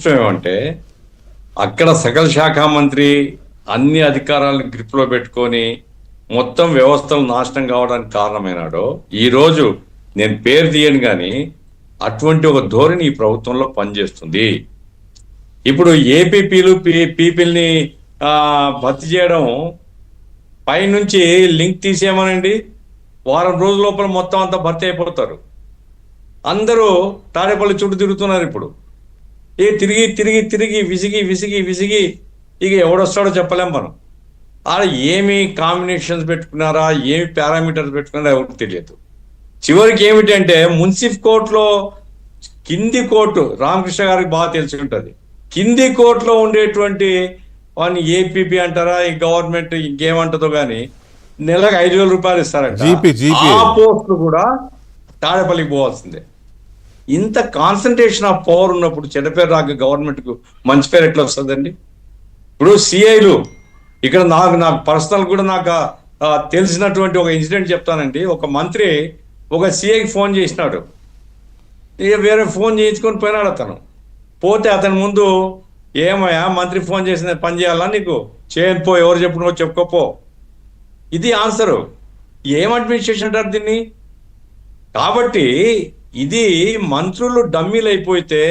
దురదృష్టం ఏమంటే అక్కడ సకల శాఖ మంత్రి అన్ని అధికారాలను గ్రిప్లో పెట్టుకొని మొత్తం వ్యవస్థలు నాశనం కావడానికి కారణమైనాడో ఈరోజు నేను పేరు తీయను కానీ అటువంటి ఒక ధోరణి ఈ ప్రభుత్వంలో పనిచేస్తుంది. ఇప్పుడు ఏపీపీలు పీపీల్ని భర్తీ చేయడం పైనుంచి లింక్ తీసేయమనండి, వారం రోజుల లోపల మొత్తం అంతా భర్తీ అయిపోతారు. అందరూ తాడేపల్లి చుట్టూ తిరుగుతున్నారు. ఇప్పుడు తిరిగి తిరిగి తిరిగి విసిగి ఇక ఎవడొస్తాడో చెప్పలేం మనం. ఆడ ఏమి కాంబినేషన్స్ పెట్టుకున్నారా, ఏమి పారామీటర్స్ పెట్టుకున్నారా ఎవరికి తెలియదు. చివరికి ఏమిటంటే మున్సిఫ్ కోర్టులో కింది కోర్టు, రామకృష్ణ గారికి బాగా తెలిసి ఉంటుంది, కింది కోర్టులో ఉండేటువంటి వాడిని ఏపీపీ అంటారా, ఈ గవర్నమెంట్ ఇంకేమంటుందో కానీ నెలకు 5,000 రూపాయలు ఇస్తారంట. ఆ పోస్టులు కూడా తాడేపల్లికి పోవాల్సిందే. ఇంత కాన్సన్ట్రేషన్ ఆఫ్ పవర్ ఉన్నప్పుడు చెడ్డ పేరు రాక గవర్నమెంట్కు మంచి పేరు ఎట్లా వస్తుందండి? ఇప్పుడు సిఐలు ఇక్కడ నాకు పర్సనల్ కూడా నాకు తెలిసినటువంటి ఒక ఇన్సిడెంట్ చెప్తానండి. ఒక మంత్రి ఒక సిఐకి ఫోన్ చేసినాడు, ఇక వేరే ఫోన్ చేయించుకొని పోయినాడు. అతను పోతే అతని ముందు, ఏమయ్యా మంత్రి ఫోన్ చేసిన పని చేయాలా నీకు, చేయనిపో, ఎవరు చెప్పుకో చెప్పుకోపో, ఇది ఆన్సరు. ఏం అడ్మినిస్ట్రేషన్ అంటారు దీన్ని? కాబట్టి ఇది మంత్రులు డమ్మీలు అయిపోతే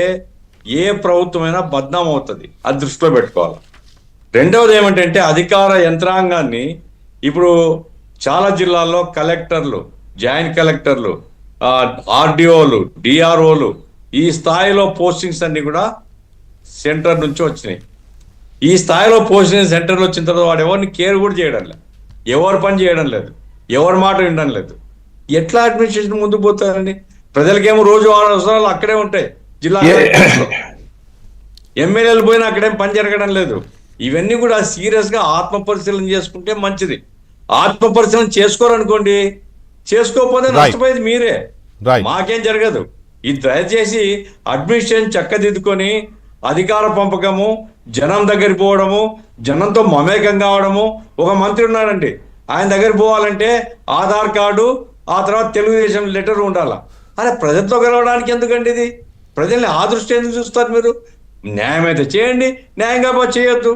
ఏ ప్రభుత్వమైనా బద్నాం అవుతుంది, అది దృష్టిలో పెట్టుకోవాలి. రెండవది ఏమంటే అధికార యంత్రాంగాన్ని ఇప్పుడు చాలా జిల్లాల్లో కలెక్టర్లు, జాయింట్ కలెక్టర్లు, ఆర్డీఓలు, డిఆర్ఓలు, ఈ స్థాయిలో పోస్టింగ్స్ అన్ని కూడా సెంటర్ నుంచి వచ్చినాయి. ఈ స్థాయిలో పోస్టింగ్ సెంటర్లో వచ్చిన తర్వాత వాడు ఎవరిని కేర్ కూడా చేయడం లేదు, ఎవరు పని చేయడం లేదు, ఎవరి మాట వినడం లేదు. ఎట్లా అడ్మినిస్ట్రేషన్ ముందుకు పోతారండి? ప్రజలకేమో రోజు అవసరాలు అక్కడే ఉంటాయి. జిల్లా ఎమ్మెల్యేలు పోయినా అక్కడేం పని జరగడం లేదు. ఇవన్నీ కూడా సీరియస్ గా ఆత్మ పరిశీలన చేసుకుంటే మంచిది. ఆత్మ పరిశీలన చేసుకోరనుకోండి, చేసుకోకపోతే నష్టపోయేది మీరే, మాకేం జరగదు. ఇది దయచేసి అడ్మినిస్ట్రేషన్ చక్కదిద్దుకొని అధికార పంపకము, జనం దగ్గరికి పోవడము, జనంతో మమేకం కావడము. ఒక మంత్రి ఉన్నాడండి, ఆయన దగ్గర పోవాలంటే ఆధార్ కార్డు, ఆ తర్వాత తెలుగుదేశం లెటర్ ఉండాలా. అరే ప్రజలతో గెలవడానికి ఎందుకండి ఇది? ప్రజల్ని ఆ దృష్టి ఎందుకు చూస్తారు మీరు? న్యాయం అయితే చేయండి, న్యాయంగా చేయొద్దు,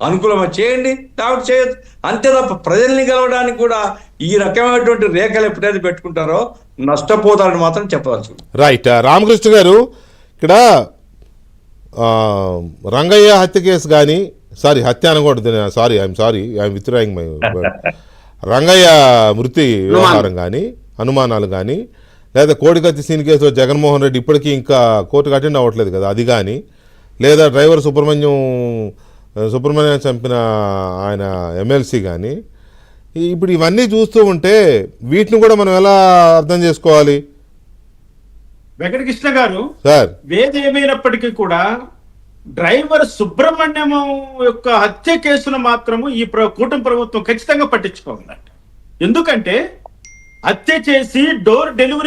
అనుకూలమై చేయండి, కాబట్టి చేయొద్దు, అంతే తప్ప ప్రజల్ని గెలవడానికి కూడా ఈ రకమైనటువంటి రేఖలు ఎప్పుడైతే పెట్టుకుంటారో నష్టపోతారని మాత్రం చెప్పవచ్చు. రైట్. రామకృష్ణ గారు, ఇక్కడ రంగయ్య హత్య కేసు కానీ, హత్య అనకూడదు, ఐఎమ్ విత్డ్రాయింగ్ మై రంగయ్య మృతి వ్యవహారం కానీ, అనుమానాలు కానీ, లేదా కోడికత్తి సీన్ కేసులో జగన్మోహన్ రెడ్డి ఇప్పటికీ ఇంకా కోర్టుకు అటెండ్ అవ్వట్లేదు కదా, అది కానీ, లేదా డ్రైవర్ సుబ్రహ్మణ్యం చంపిన ఆయన ఎమ్మెల్సీ కానీ, ఇప్పుడు ఇవన్నీ చూస్తూ ఉంటే వీటిని కూడా మనం ఎలా అర్థం చేసుకోవాలి? వెంకటకృష్ణ గారు, సార్ ఏమైనప్పటికీ కూడా డ్రైవర్ సుబ్రహ్మణ్యం యొక్క హత్య కేసును మాత్రము ఈ కూటమి ప్రభుత్వం ఖచ్చితంగా పట్టించుకోవాలంట. ఎందుకంటే హత్య చేసి డోర్ డెలివరీ